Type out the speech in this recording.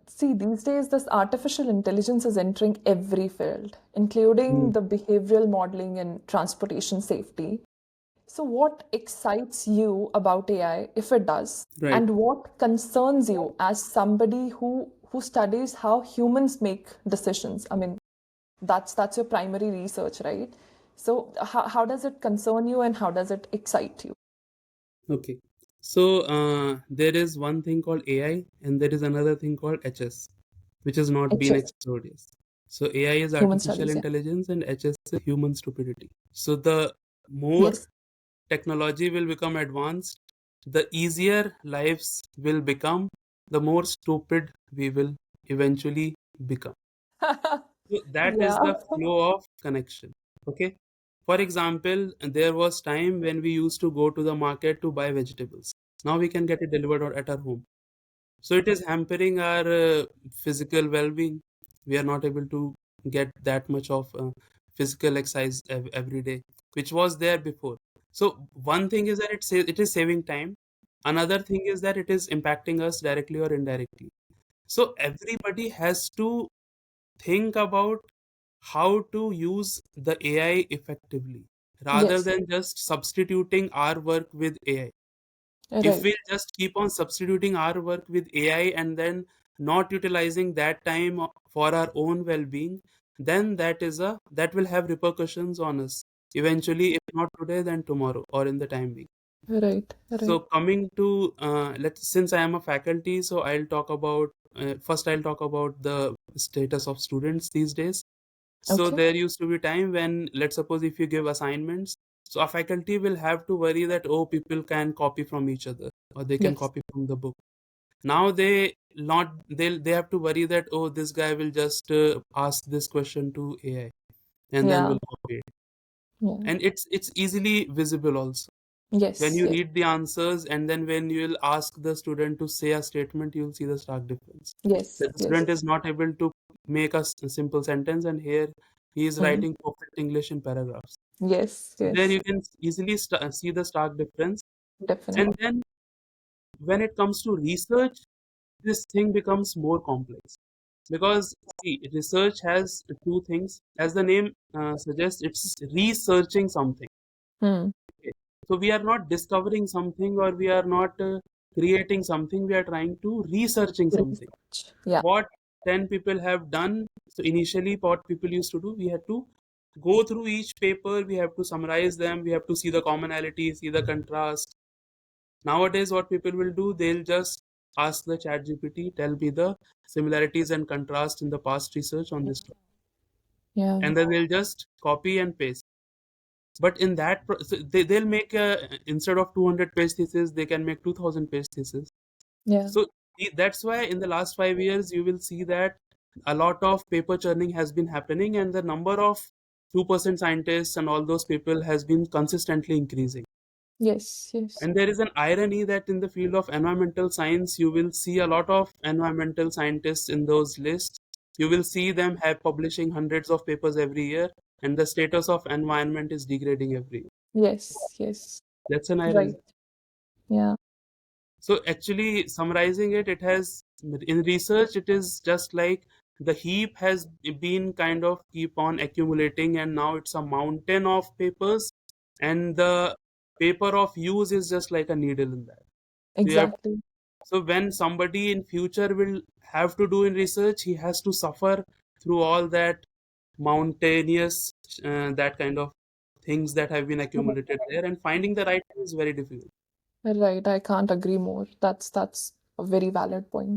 See, these days, this artificial intelligence is entering every field, including the behavioral modeling and transportation safety. So, what excites you about AI, if it does, Right. and what concerns you as somebody who studies how humans make decisions? I mean, that's your primary research, right? So, how does it concern you and how does it excite you? Okay. So there is one thing called AI and there is another thing called HS, which has not been HS, explored yet. So AI is human artificial studies, yeah. intelligence and HS is human stupidity. So the more Yes. technology will become advanced, the easier lives will become, the more stupid we will eventually become. So that is Yeah. the flow of connection. Okay. For example, there was time when we used to go to the market to buy vegetables. Now we can get it delivered or at our home. So it is hampering our physical well-being. We are not able to get that much of physical exercise every day, which was there before. So one thing is that it is saving time. Another thing is that it is impacting us directly or indirectly. So everybody has to think about how to use the AI effectively rather Yes. than just substituting our work with AI. If Right. we just keep on substituting our work with AI and then not utilizing that time for our own well-being, then that will have repercussions on us eventually, if not today, then tomorrow or in the time being. Right. So Right. coming to let's since I am a faculty, so I'll talk about first I'll talk about the status of students these days. So Okay. there used to be time when, let's suppose, if you give assignments, so a faculty will have to worry that, oh, people can copy from each other or they can Yes. copy from the book. Now they have to worry that, oh, this guy will just ask this question to AI and then Yeah. will copy it. Yeah. And it's easily visible also. When Yes. you Yes. read the answers and then when you will ask the student to say a statement, you'll see the stark difference. Yes. That the Yes. student is not able to make a simple sentence, and here he is Hmm. writing perfect English in paragraphs. Yes. So there Yes. you can easily see the stark difference. Definitely. And then when it comes to research, this thing becomes more complex because see, research has two things. As the name suggests, it's researching something. Hmm. Okay. So we are not discovering something or we are not creating something. We are trying to researching something. Research. Yeah. What 10 people have done. So initially, what people used to do, we had to go through each paper. We have to summarize them. We have to see the commonality, see the contrast. Nowadays, what people will do, they'll just ask the chat GPT, tell me the similarities and contrast in the past research on this topic. Yeah. And then they'll just copy and paste. But in that, so they'll make instead of 200-page thesis, they can make 2000-page thesis. Yeah. So that's why in the last 5 years, you will see that a lot of paper churning has been happening, and the number of 2% scientists and all those people has been consistently increasing. Yes. Yes. And there is an irony that in the field of environmental science, you will see a lot of environmental scientists in those lists. You will see them have publishing hundreds of papers every year, and the status of environment is degrading every year. Yes. Yes. That's an Right. irony. Yeah. So actually, summarizing it, it has in research, it is just like the heap has been kind of keep on accumulating, and now it's a mountain of papers, and the paper of use is just like a needle in that. So you have Exactly. so when somebody in future will have to do in research, he has to suffer through all that mountainous that kind of things that have been accumulated there, and finding the right thing is very difficult. Right. I can't agree more. That's a very valid point.